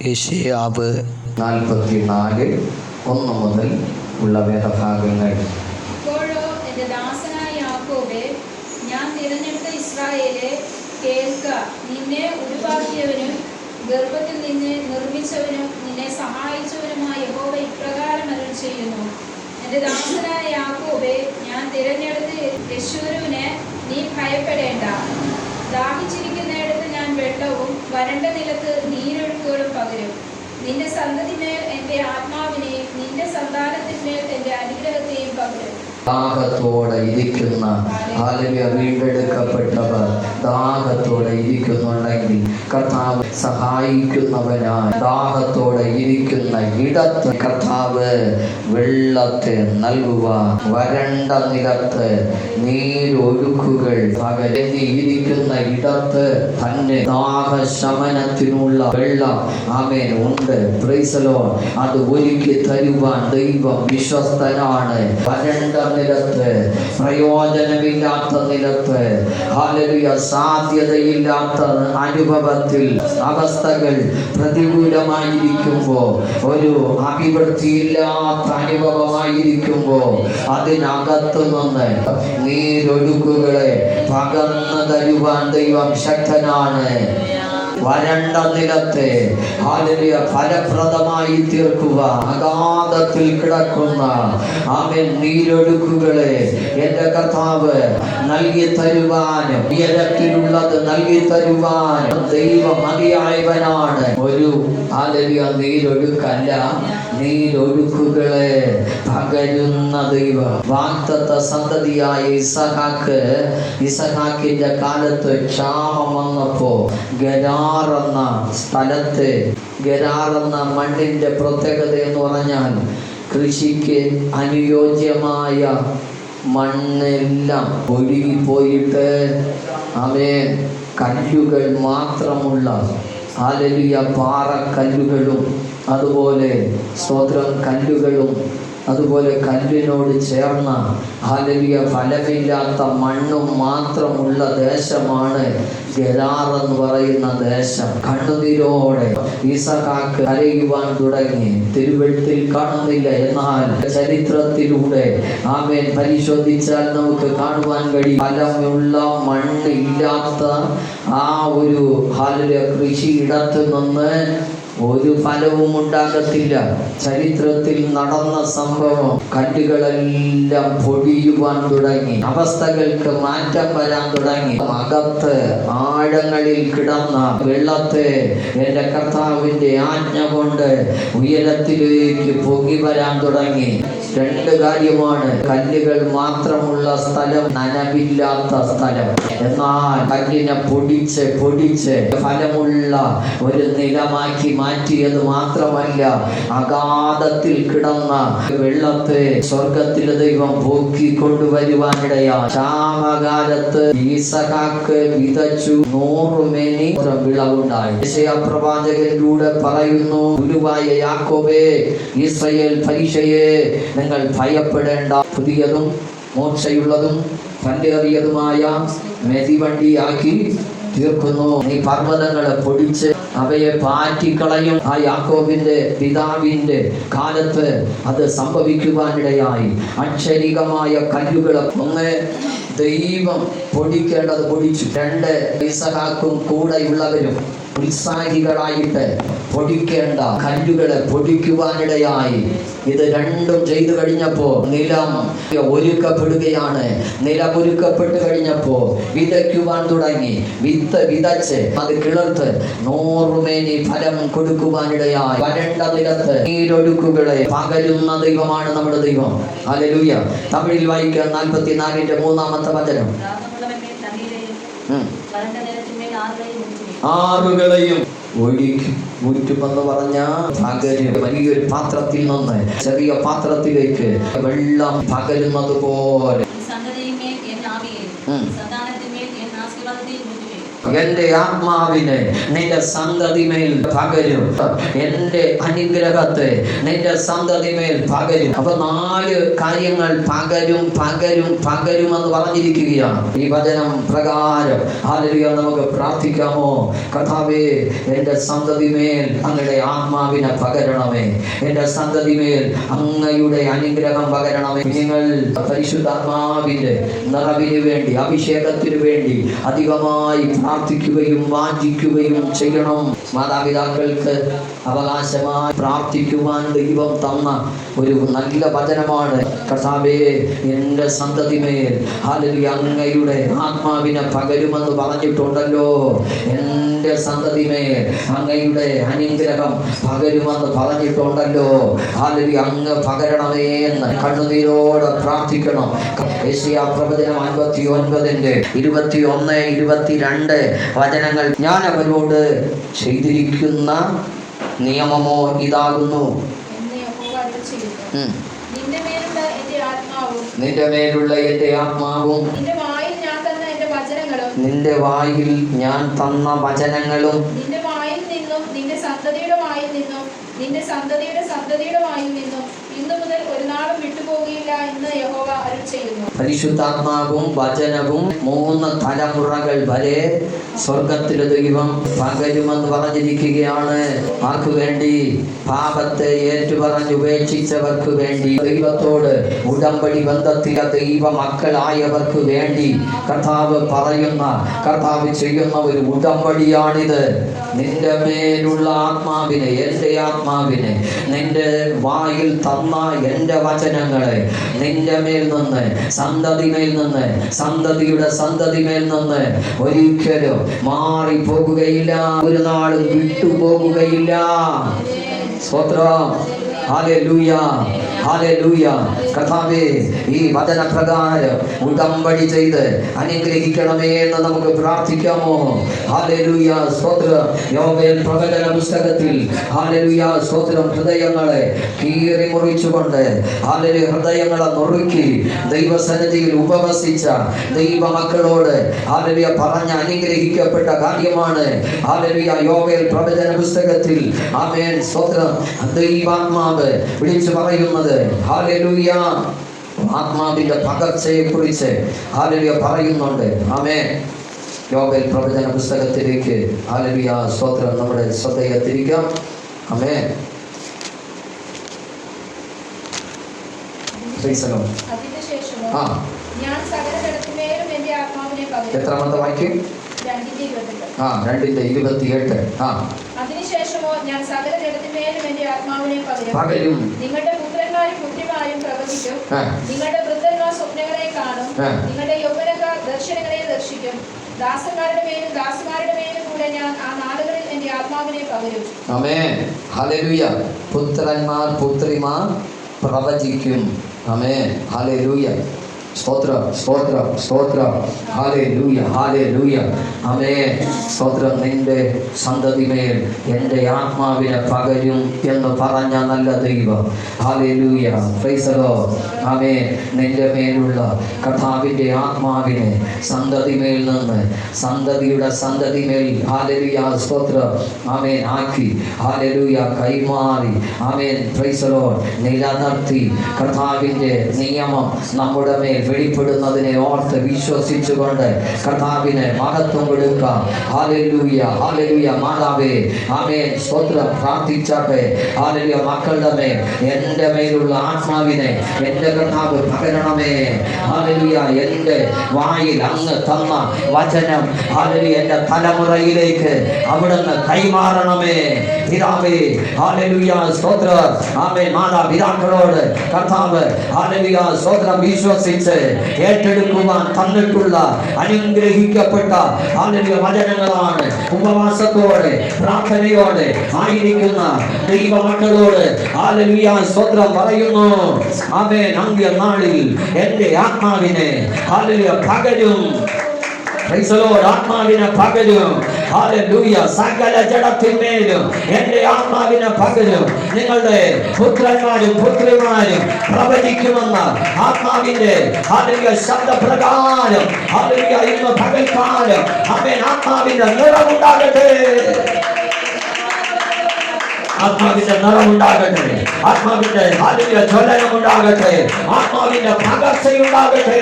യെശയ്യാവ് 44 1 മുതൽ ഉള്ള വേദഭാഗങ്ങൾ. ഇപ്പോഴോ എൻ്റെ ദാസനായ യാക്കോബേ, ഞാൻ തിരഞ്ഞെടുത്ത ഇസ്രായേലേ, കേൾക്ക. നിന്നെ ഉരുവാക്കിയവനും ഗർഭത്തിൽ നിന്നെ നിർമ്മിച്ചവനും നിന്നെ സഹായിച്ചവനുമായ യഹോവ ഇപ്രകാരം അരുളി ചെയ്യുന്നു: എൻ്റെ ദാസനായ യാക്കോബേ, ഞാൻ തിരഞ്ഞെടുത്ത യെശുരൂനെ നീ ഭയപ്പെടേണ്ട. ദാഹിച്ചിരിക്കുന്നിടത്ത് ഞാൻ വെള്ളവും വരണ്ട നിലത്ത് നീരൊഴുക്കുകളും പകരും. നിന്റെ സന്തതിമേൽ എൻ്റെ ആത്മാവിനെയും നിന്റെ സന്താനത്തിന്മേൽ എൻ്റെ അനുഗ്രഹത്തെയും പകരും. ദാഹത്തോടെ ഇരിക്കുന്ന വീണ്ടെടുക്കപ്പെട്ടവർ ദാഹത്തോടെ ഇരിക്കുന്നുണ്ടെങ്കിൽ കർത്താവ് സഹായിക്കുന്നവനായി ദാഹത്തോടെ ഇരിക്കുന്ന ഇടത്ത് കർത്താവ് വെള്ളത്തെ നൽകുക. വരണ്ട നിലത്ത് നീരൊഴുക്കുകൾ ഇരിക്കുന്ന ഇടത്ത് തന്നെ ദാഹശമനത്തിനുള്ള വെള്ളം ആമേൻ ഉണ്ട്. Price the Lord. അത് ഒരുക്കി തരുവാൻ ദൈവം വിശ്വസ്തനാണ്. വരണ്ട നിലത്ത്, പ്രയോജനമില്ലാത്ത നിലത്ത്, ഹല്ലേലൂയ, സാധ്യതയില്ലാത്ത അനുഭവത്തിൽ അവസ്ഥകൾ പ്രതികൂലമായിരിക്കുമ്പോൾ, ഒരു അഭിവൃദ്ധിയില്ലാത്ത അനുഭവമായിരിക്കുമ്പോൾ അതിനകത്തു നിന്ന് നീരൊഴുക്കുകളെ പകർന്നു തരുവാൻ ദൈവം ശക്തനാണ്. വരണ്ട നിലത്തെ ഹല്ലേലൂയ ഫലപ്രദമായി തീർക്കുക. അഗാധത്തിൽ കിടക്കുന്ന ആമേൻ നീരൊഴുക്കുകളെ എൻ്റെ കർത്താവ് നൽകി തരുവാനും ഉയരത്തിലുള്ളത് നൽകി തരുവാനും ദൈവം മതിയായവനാണ്. ഒരു ഹല്ലേലൂയ നീരൊഴുക്കല്ല, നീരൊഴുക്കുകളെ പകരുന്ന ദൈവം. വാഗ്ദത്ത സന്തതിയായ ഇസഹാക്കിന്റെ കാലത്ത് ക്ഷാമം വന്നപ്പോ ഗരാറെന്ന സ്ഥലത്ത്, ഗരാറെന്ന മണ്ണിന്റെ പ്രത്യേകത എന്ന് പറഞ്ഞാൽ കൃഷിക്ക് അനുയോജ്യമായ മണ്ണെല്ലാം ഒഴുകിപ്പോയിട്ട് ആമേൻ കല്ലുകൾ മാത്രമുള്ള ഹല്ലേലൂയ പാറക്കല്ലുകളും അതുപോലെ സ്തോത്രം കല്ലുകളും അതുപോലെ കല്ലിനോട് ചേർന്ന ഹല്ലേലൂയ ഫലമില്ലാത്ത മണ്ണും മാത്രമുള്ള ദേശമാണ് ഗെരാർ എന്ന് പറയുന്ന ദേശം. കണ്ണുനീരോടെ ഇസഹാക്ക് കരയുവാൻ തുടങ്ങി. തിരുവെഴുത്തിൽ കാണുന്നില്ല, എന്നാൽ ചരിത്രത്തിലൂടെ ആമേൻ പരിശോധിച്ചാൽ നമുക്ക് കാണുവാൻ കഴിയും. ഫലമുള്ള മണ്ണ് ഇല്ലാത്ത ആ ഒരു ഹല്ലേലൂയ കൃഷിയിടത്ത് നിന്ന് ഒരു ഫലവും ഉണ്ടാകത്തില്ല. ചരിത്രത്തിൽ നടന്ന സംഭവം. കല്ലുകളെല്ലാം പൊടിയുവാൻ തുടങ്ങി, അവസ്ഥകൾക്ക് മാറ്റം വരാൻ തുടങ്ങി. അകത്ത് ആഴങ്ങളിൽ കിടന്ന വെള്ളത്തെ എൻ്റെ കർത്താവിൻ്റെ ആജ്ഞ കൊണ്ട് ഉയരത്തിലേക്ക് പൊങ്ങി വരാൻ തുടങ്ങി. രണ്ട് കാര്യമാണ്: കല്ലുകൾ മാത്രമുള്ള സ്ഥലം, നനവില്ലാത്ത സ്ഥലം. എന്നാൽ കല്ലിനെ പൊടിച്ച് ഫലമുള്ള ഒരു നിലമാക്കി മാറ്റിയത് മാത്രമല്ല, അഗാധത്തിൽ കിടന്ന വെള്ളത്തെ സ്വർഗത്തിലെ ദൈവം പൊക്കി കൊണ്ടുവരുവാനിടയായി. ക്ഷാമകാലത്ത് ഇസഹാക്ക് വിതച്ചു 100 മേനി വിളവുണ്ടായി. യെശയ്യാ പ്രവാചകനിലൂടെ പറയുന്നു: ഗുരുവായ യാക്കോബേ, ഇസ്രായേൽ പരിശയെ, നിങ്ങൾ ഭയപ്പെടേണ്ട. പുതിയതും മോക്ഷയുള്ളതും പല്ലേറിയതുമായ മെതിവണ്ടിയാക്കി തീർക്കുന്നു. നീ പർവ്വതങ്ങളെ പൊടിച്ച് അവയെ പാറ്റിക്കളയും. ആ യാക്കോബിന്റെ പിതാവിന്റെ കാലത്ത് അത് സംഭവിക്കുവാനിടയായി. അക്ഷരികമായ കല്ലുകളെ ഒന്ന് ദൈവം പൊടിക്കേണ്ടത് പൊടിച്ചു. 2 ഇസഹാക്കും കൂടെയുള്ളവരും ഉത്സാഹികളായിട്ട് പൊടിക്കേണ്ട കല്ലുകളെ പൊടിക്കുവാനിടയായി. ഇത് രണ്ടും ചെയ്തു കഴിഞ്ഞപ്പോ നിലം ഒരുക്കപ്പെടുകയാണ്. നിലമൊരുക്കപ്പെട്ട് കഴിഞ്ഞപ്പോ വിതയ്ക്കുവാൻ തുടങ്ങി. വിത്ത് വിതച്ച് അത് കിളർത്ത് 100 മേനി ഫലം കൊടുക്കുവാനിടയായി. വരണ്ട നിലത്ത് നീരൊഴുക്കുകളെ പകരുന്ന ദൈവമാണ് നമ്മുടെ ദൈവം. ഹല്ലേലൂയ. തമിഴിൽ വായിക്കാം 44-ന്റെ 3-ാമത്തെ വചനം. ആറുകളെയും ഒഴുക്കും. ഊറ്റുമെന്ന് പറഞ്ഞാൽ പകരും. വലിയൊരു പാത്രത്തിൽ നിന്ന് ചെറിയ പാത്രത്തിലേക്ക് വെള്ളം പകരുന്നത് പോലെ എൻ്റെ ആത്മാവിനെ നിന്റെ സന്തതിമേൽ പകരും, എൻ്റെ അനുഗ്രഹത്തെ നിന്റെ സന്തതിമേൽ പകരും. അപ്പൊ 4 കാര്യങ്ങൾ പകരും പകരും പകരും എന്ന് പറഞ്ഞിരിക്കുകയാണ്. ഈ വചനം പ്രകാരം ഹല്ലേലൂയ നമുക്ക് പ്രാർത്ഥിക്കാമോ? കർത്താവേ, എൻ്റെ സന്തതിമേൽ അങ്ങയുടെ ആത്മാവിനെ പകരണമേ, എൻ്റെ സന്തതിമേൽ അങ്ങയുടെ അനുഗ്രഹം പകരണമേ. നിങ്ങൾ പരിശുദ്ധാത്മാവിന്റെ നിറവിന് വേണ്ടി, അഭിഷേകത്തിന് വേണ്ടി അധികമായി പ്രാർത്ഥിക്കുകയും വാഞ്ചിക്കുകയും ചെയ്യണം. മാതാപിതാക്കൾക്ക് അവകാശമായി പ്രാർത്ഥിക്കുവാൻ ദൈവം തന്ന ഒരു നല്ല വചനമാണ്. കർത്താവേ, എൻ്റെ സന്തതിമേൽ ഹല്ലേലൂയ അങ്ങയുടെ ആത്മാവിനെ പകരുമെന്ന് പറഞ്ഞിട്ടുണ്ടല്ലോ. എൻ്റെ സന്തതിമേൽ അങ്ങയുടെ അനുഗ്രഹം പകരുമെന്ന് പറഞ്ഞിട്ടുണ്ടല്ലോ. ഹല്ലേലൂയ, അങ്ങ് പകരണമേ എന്ന് കണ്ണുനീരോടെ പ്രാർത്ഥിക്കണം. യെശയ്യാ പ്രവചനം 59:21, 22 വചനങ്ങൾ. ഞാൻ അവരോട് ചെയ്തിരിക്കുന്ന നിയമമോ ഇതാകുന്നു, നിന്റെ മേലുള്ള എൻ്റെ ആത്മാവും നിന്റെ മേലുള്ള എൻ്റെ ആത്മാവും നിന്റെ വായിൽ ഞാൻ തന്ന എൻ്റെ വചനങ്ങളും നിന്റെ വായിൽ ഞാൻ തന്ന വചനങ്ങളും നിന്റെ വായിൽ നിന്നും നിന്റെ സന്തതിയുടെ വായിൽ നിന്നും നിന്റെ സന്തതിയുടെ സന്തതിയുടെ വായിൽ നിന്നും ഇന്നു മുതൽ ഒരു നാളും വിട്ടുപോകുകയില്ല എന്ന് യഹോവ അരുളിച്ചെയ്യുന്നു. പരിശുദ്ധാത്മാവും വചനവും 3 തലമുറകൾ വരെ സ്വർഗത്തിലെ ദൈവം പകരുമെന്ന് പറഞ്ഞിരിക്കുകയാണ്. ആർക്കു വേണ്ടി? പാപത്തെ ഏറ്റുപറഞ്ഞ് ഉപേക്ഷിച്ചവർക്ക് വേണ്ടി, ദൈവത്തോട് ഉടമ്പടി ബന്ധത്തിലെ ദൈവ മക്കളായവർക്ക് വേണ്ടി കർത്താവ് പറയുന്ന, കർത്താവ് ചെയ്യുന്ന ഒരു ഉടമ്പടിയാണിത്. നിന്റെ മേലുള്ള ആത്മാവിനെ, എൻ്റെ ആത്മാവിനെ, നിന്റെ വായിൽ തന്ന എൻ്റെ വചനങ്ങളെ നിന്റെ മേൽ നിന്ന്, സന്തതിമേൽ നിന്ന്, സന്തതിയുടെ സന്തതിമേൽ നിന്ന് ഒരിക്കലും മാറി പോകുകയില്ല, ഒരു നാളും വിട്ടുപോകുകയില്ല. സ്തോത്രം. ഹല്ലേലൂയ, ഹല്ലേലൂയ. കർത്താവേ, ഈ വചനപ്രകാരം ഉടമ്പടി ചെയ്ത് അനുഗ്രഹിക്കണമേ എന്ന് നമുക്ക് പ്രാർത്ഥിക്കാമോ? ഹല്ലേലൂയ, സ്തോത്രം. യോവേൽ പ്രവചന പുസ്തകത്തിൽ ഹല്ലേലൂയ, സ്തോത്രം, ഹൃദയങ്ങളെ കീറി മുറിച്ചുകൊണ്ട്, ഹല്ലേലൂയ, ഹൃദയങ്ങളെ നുറുക്കി ദൈവസന്നിധിയിൽ ഉപവസിച്ച ദൈവമക്കളോട് ഹല്ലേലൂയ പറഞ്ഞ് അനുഗ്രഹിക്കപ്പെട്ട കാര്യമാണ്. ഹല്ലേലൂയ, യോവേൽ പ്രവചന പുസ്തകത്തിൽ ആമേൻ, സ്തോത്രം, ദൈവാത്മാവ് വിളിച്ചു പറയുന്നത്. ഹല്ലേലൂയ, ആത്മാവിന്റെ പകർച്ചയെ കുറിച്ച് ഹല്ലേലൂയ പറയുന്നുണ്ട്. ആമേൻ. യോവേൽ പ്രവചന പുസ്തകത്തിലേക്ക് ഹല്ലേലൂയ, സ്തോത്രം, നമ്മുടെ ശ്രദ്ധയെ തിരിക്കാം. ആമേൻ. അതിനുശേഷമോ ഞാൻ സകലജഡത്തിന്മേലും എൻ്റെ ആത്മാവിനെ പകരും. എത്രാമത്തെ വാക്യം? 2:28. അതിനുശേഷമോ ഞാൻ സകല ജഡത്തിന്മേലും എൻ്റെ ആത്മാവിനെ പകരും. നിങ്ങളുടെ പുത്രന്മാരും പുത്രിമാരും പ്രവചിക്കും, നിങ്ങളുടെ വൃദ്ധന്മാർ സ്വപ്നങ്ങളെ കാണും, നിങ്ങളുടെ യൗവനക്കാർ ദർശനങ്ങളെ ദർശിക്കും. ദാസന്മാരുടെ മേലും ദാസന്മാരുടെ മേലും കൂടെ ഞാൻ ആ നാളുകളിൽ എൻ്റെ ആത്മാവിനെ പകരും. ആമേൻ. ഹല്ലേലൂയ. പുത്രന്മാർ പുത്രിമാർ പ്രവചിക്കും. ആമേൻ. ഹല്ലേലൂയ. സ്തോത്രം, സ്തോത്രം, സ്തോത്രം. ഹല്ലേലൂയ, ഹല്ലേലൂയ. ആമേൻ. സ്തോത്രം. നിന്റെ സന്തതിമേൽ എൻ്റെ ആത്മാവിനെ പകരും എന്ന് പറഞ്ഞ നല്ല ദൈവം. ഹല്ലേലൂയ. Praise the Lord. ആമേൻ. നിന്റെ മേലുള്ള കർത്താവിൻ്റെ ആത്മാവിനെ സന്തതിമേൽ നിന്ന് സന്തതിയുടെ സന്തതിമേൽ ഹല്ലേലൂയ, സ്തോത്രം, ആമേൻ, ആക്കി ഹല്ലേലൂയ കൈമാറി, ആമേൻ, പ്രൈസ് ദി ലോർഡ്, നിലനിർത്തി കർത്താവിൻ്റെ നിയമം നമ്മുടെ മേൽ വെളിപ്പെടുന്നതിനെ ഓർത്ത് വിശ്വസിച്ചുകൊണ്ട് കർത്താവിനെ മഹത്വം കൊടുക്കാം. Hallelujah, hallelujah. മാതാവേ, ആമേൻ, സ്തോത്രം, പ്രാർത്ഥിച്ചാട്ടെ. ഹല്ലേലൂയ. മക്കളുടെ മേൽ എൻ്റെ മേലുള്ള ആത്മാവിനെ എൻ്റെ കർത്താവ് പകരണമേ. ഹല്ലേലൂയ. എൻ്റെ വായിൽ അങ്ങ് തന്ന വചനം ഹല്ലേലൂയ എൻ്റെ തലമുറയിലേക്ക് അവിടുന്ന് കൈമാറണമേ പിതാവേ. ഹല്ലേലൂയ, സ്തോത്രം, ആമേൻ. മാതാപിതാക്കളോട് കർത്താവ് ഹല്ലേലൂയ, സ്തോത്രം, വിശ്വസിച്ച് ഏറ്റെടുക്കുവാൻ തന്നിട്ടുള്ള അനുഗ്രഹിക്കപ്പെട്ട ഹല്ലേലൂയ വചനങ്ങളാണ്. ഉപവാസത്തോടെ പ്രാർത്ഥനയോടെ ആയിരിക്കുന്ന ദൈവമക്കളോട് ഹല്ലേലൂയ, സ്തോത്രം പറയുന്നു. ആമേൻ. അന്ത്യനാളിൽ എൻ്റെ ആത്മാവിനെ ഹല്ലേലൂയ പകരും. Price the Lord. ആത്മാവിനെ പകരും. ഹല്ലേലൂയ. സകല ജഡത്തിന്മേലും എന്റെ ആത്മാവിനെ പകരും. നിങ്ങളുടെ പുത്രന്മാരും പുത്രിമാരും പ്രവചിക്കുമെന്ന് ആത്മാവിന്റെ ഹല്ലേലൂയ ശബ്ദപ്രകാരം ഹല്ലേലൂയ ഇന്ന് പകൽക്കാലം ആമേൻ ആത്മാവിന്റെ നിറവുണ്ടാകട്ടെ. ആത്മാവിന്റെ നിറവുണ്ടാകട്ടെ. ആത്മാവിന്റെ ഹല്ലേലൂയ ജ്വലനമുണ്ടാകട്ടെ. ആത്മാവിന്റെ പകർച്ചയുണ്ടാകട്ടെ.